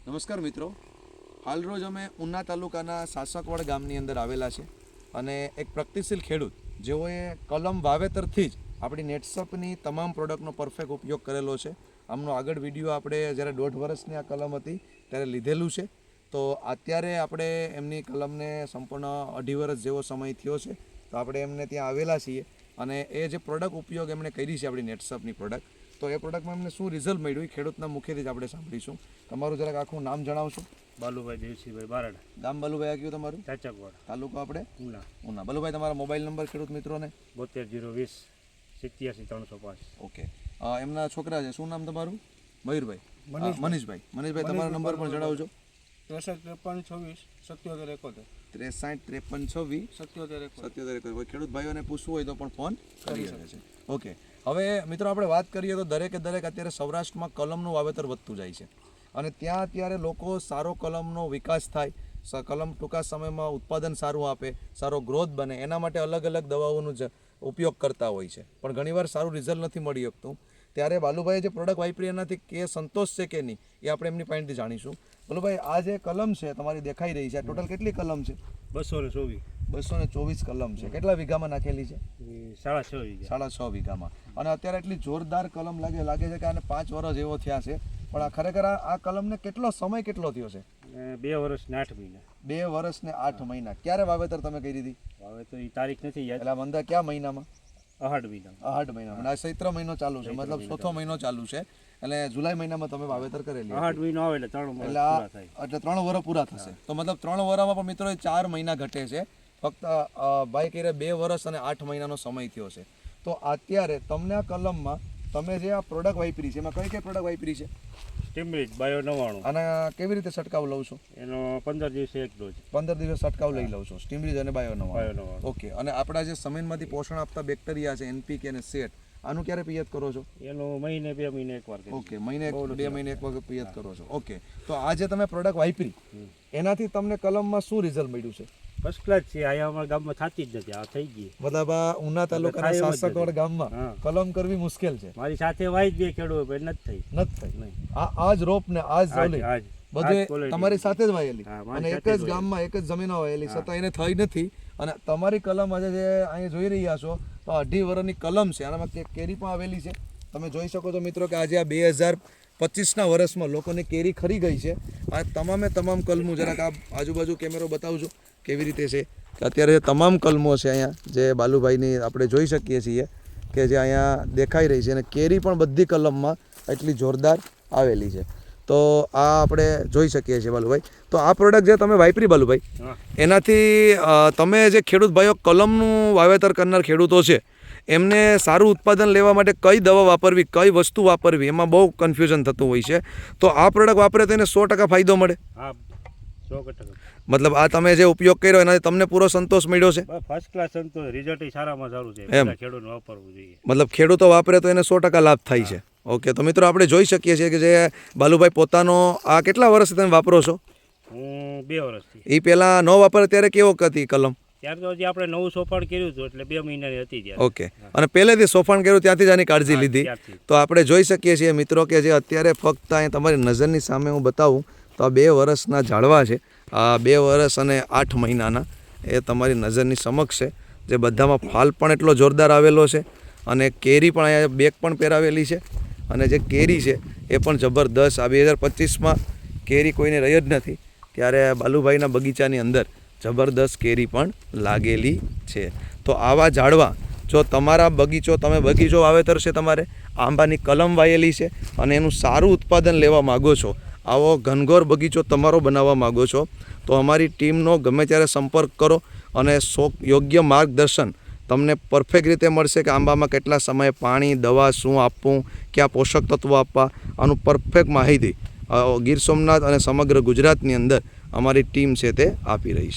નમસ્કાર મિત્રો, હાલ રોજ અમે ઉના તાલુકાના સાસકવાડ ગામની અંદર આવેલા છે અને એક પ્રગતિશીલ ખેડૂત જેઓએ કલમ વાવેતરથી જ આપણી નેટસપની તમામ પ્રોડક્ટનો પરફેક્ટ ઉપયોગ કરેલો છે. આમનો આગળ વિડીયો આપણે જ્યારે 1.5 વર્ષની આ કલમ હતી ત્યારે લીધેલું છે. તો અત્યારે આપણે એમની કલમને સંપૂર્ણ 2.5 વર્ષ જેવો સમય થયો છે. તો આપણે એમને ત્યાં આવેલા છીએ અને એ જે પ્રોડક્ટ ઉપયોગ એમણે કરી છે આપણી નેટસપની પ્રોડક્ટ, તો એ પ્રોડક્ટમાં એમને શું રિઝલ્ટ મળ્યું એ ખેડૂતના મુખેથી જ આપણે સાંભળીશું. તમારું જરાક આખું નામ જણાવશો? બાલુભાઈ દેવસીભાઈ બારડ, ગામ બાલુભાઈ આ કયું તમારું? ચાચકવાડ, તાલુકો આપણે ઉના. ઉના. બાલુભાઈ, તમારા મોબાઈલ નંબર ખેડૂત મિત્રોને? 72 020 87 305. ઓકે. એમના છોકરા છે, શું નામ તમારું? મયુરભાઈ, મનીષભાઈ. મનીષભાઈ, તમારો નંબર પણ જણાવજો. 63 53 76 71 63 53 26 77 77 કોઈ ખેડૂત ભાઈઓને પૂછવું હોય તો પણ ફોન કરી શકે છે. ઓકે. હવે મિત્રો આપણે વાત કરીએ તો દરેક અત્યારે સૌરાષ્ટ્રમાં કલમનું વાવેતર વધતું જાય છે અને ત્યાં અત્યારે લોકો સારો કલમનો વિકાસ થાય, કલમ ટૂંકા સમયમાં ઉત્પાદન સારું આપે, સારો ગ્રોથ બને, એના માટે અલગ અલગ દવાઓનો ઉપયોગ કરતા હોય છે, પણ ઘણીવાર સારું રિઝલ્ટ નથી મળી શકતું. ત્યારે બાલુભાઈએ જે પ્રોડક્ટ વાપરી એનાથી કે સંતોષ છે કે નહીં એ આપણે એમની પાસેથી જાણીશું. બાલુભાઈ, આ જે કલમ છે તમારી દેખાઈ રહી છે, આ ટોટલ કેટલી કલમ છે? 224. 224 કલમ છે. કેટલા વીઘામાં નાખેલી છે? 6.5 વીઘા. 6.5 વીઘામાં. અને અત્યારે એટલી જોરદાર કલમ લાગે છે કે આને 5 વર્ષ એવો થયા છે, પણ આ ખરેખર આ કલમને કેટલો સમય કેટલો થયો છે? 2 વર્ષ ને 8 મહિના. 2 વર્ષ ને 8 મહિના. ક્યારે વાવેતર તમે કરી દીધી? હવે તો એ તારીખ નથી યાદ. એટલે મંદા કયા મહિનામાં? 8 મહિના. 8 મહિનામાં. આ ચૈત્ર મહિનો ચાલુ છે, મતલબ ચોથો મહિનો ચાલુ છે, એટલે જુલાઈ મહિનામાં તમે વાવેતર કરેલી. 8 મહિનો આવે એટલે 3 વર્ષ પૂરા થાય. એટલે 3 વર્ષ પૂરા થશે. તો મતલબ 3 વર્ષમાં પણ મિત્રો 4 મહિના ઘટે છે. ફક્ત ભાઈ કહે 2 વર્ષ અને 8 મહિનાનો સમય થયો છે. તો અત્યારે તમને આ કલમમાં તમે જે આ પ્રોડક્ટ વાપરી છે એમાં કઈ પ્રોડક્ટ વાપરી છે? સ્ટીમરીચ બાયો 99. અને કેવી રીતે છંટકાવ લઉં છો? એનો 15 દિવસે એક ડોઝ. 15 દિવસ છંટકાવ લઈ લઉં છો, સ્ટીમરીચ અને બાયો 99. બાયો 99. ઓકે. અને આપણા જે જમીનમાંથી પોષણ આપતા બેક્ટેરિયા છે, NPK અને સેટ, આનું ક્યારે પિયત કરો છો? એનો મહિને 2 મહિને એકવાર. ઓકે, મહિને 2 મહિને એક વખત પિયત કરો છો. ઓકે. તો આ જે તમે પ્રોડક્ટ વાપરી એનાથી તમને કલમમાં શું રિઝલ્ટ મળ્યું છે? ફર્સ્ટ ક્લાસ છે. અહીંયા અમારા ગામમાં થતી જ નથી, આ થઈ ગઈ. મતલબ આ ઉના તાલુકાના સાસકવાડ ગામમાં કલમ કરવી મુશ્કેલ છે. મારી સાથે વાઈ જ બે ખેડૂત પણ નથી થઈ. આ જ રોપ ને આ જ ઓલી બધું તમારી સાથે જ વાયેલી અને એક જ ગામમાં એક જ જમીનો વાયેલી, છતાં એને થઈ નથી. અને તમારી કલમ આજે જે અહીંયા જોઈ રહ્યા છો તો 2.5 વર્ષની કલમ છે, આનામાં કેરી પણ આવેલી છે. તમે જોઈ શકો છો મિત્રો કે આજે આ 2025ના વર્ષમાં લોકોની કેરી ખરી ગઈ છે. આ તમામ કલમો, જરાક આ આજુબાજુ કેમેરો બતાવજો કેવી રીતે છે કે અત્યારે તમામ કલમો છે અહીંયા જે બાલુભાઈની આપણે જોઈ શકીએ છીએ કે જે અહીંયા દેખાઈ રહી છે, અને કેરી પણ બધી કલમમાં એટલી જોરદાર આવેલી છે. તો આ આપણે જોઈ શકીએ છીએ બાલુભાઈ. તો આ પ્રોડક્ટ જે તમે વાપરી બાલુભાઈ, એનાથી તમે જે ખેડૂત ભાઈઓ કલમનું વાવેતર કરનાર ખેડૂતો છે એમને સારું ઉત્પાદન લેવા માટે કઈ દવા વાપરવી, કઈ વસ્તુ વાપરવી, એમાં બહુ કન્ફ્યુઝન થતું હોય છે. તો આ પ્રોડક્ટ વાપરે તો એને 100% ફાયદો મળે. હા, 100%. મતલબ આ તમે જે ઉપયોગ કર્યો એનાથી તમને પૂરો સંતોષ મળ્યો છે? ફર્સ્ટ ક્લાસ સંતોષ, રિઝલ્ટ સારામાં સારું છે. ખેડૂતને વાપરવું જોઈએ. મતલબ ખેડૂતો વાપરે તો એને 100% લાભ થાય છે. ઓકે. તો મિત્રો આપણે જોઈ શકીએ છીએ કે જે બાલુભાઈ પોતાનો આ કેટલા વર્ષથી તમે વાપરો છો? હું 2 વર્ષથી. એ પહેલા ન વાપરે ત્યારે કેવો હતી કલમ? ત્યાર તો હજી આપણે નવું સોફાણ કર્યું હતું એટલે 2 મહિનાની હતી ત્યારે. ઓકે. અને પહેલેથી સોફાણ કર્યું ત્યાંથી જ આની કાળજી લીધી. તો આપણે જોઈ શકીએ છીએ મિત્રો કે જે અત્યારે ફક્ત અહીં તમારી નજરની સામે હું બતાવું તો આ 2 વર્ષના ઝાડવા છે, આ 2 વર્ષ અને 8 મહિનાના એ તમારી નજરની સમક્ષ છે, જે બધામાં ફાલ પણ એટલો જોરદાર આવેલો છે અને કેરી પણ અહીંયા બેક પણ પહેરાવેલી છે. અને જે કેરી છે એ પણ જબરદસ્ત. આ 2025માં કેરી કોઈને રહી જ નથી ત્યારે બાલુભાઈના બગીચાની અંદર જબરદસ્ત કેરી પણ લાગેલી છે. તો આવા ઝાડવા જો તમારા બગીચો વાવેતર છે, તમારે આંબાની કલમ વાયેલી છે અને એનું સારું ઉત્પાદન લેવા માગો છો, આવો ઘનઘોર બગીચો તમારો બનાવવા માગો છો, તો અમારી ટીમનો ગમે ત્યારે સંપર્ક કરો અને યોગ્ય માર્ગદર્શન તમને પરફેક્ટ રીતે મળશે કે આંબામાં કેટલા સમયે પાણી, દવા શું આપવું, કયા પોષક તત્વો આપવા, આનું પરફેક્ટ માહિતી ગીર સોમનાથ અને સમગ્ર ગુજરાતની અંદર અમારી ટીમ છે તે આપી રહી છે.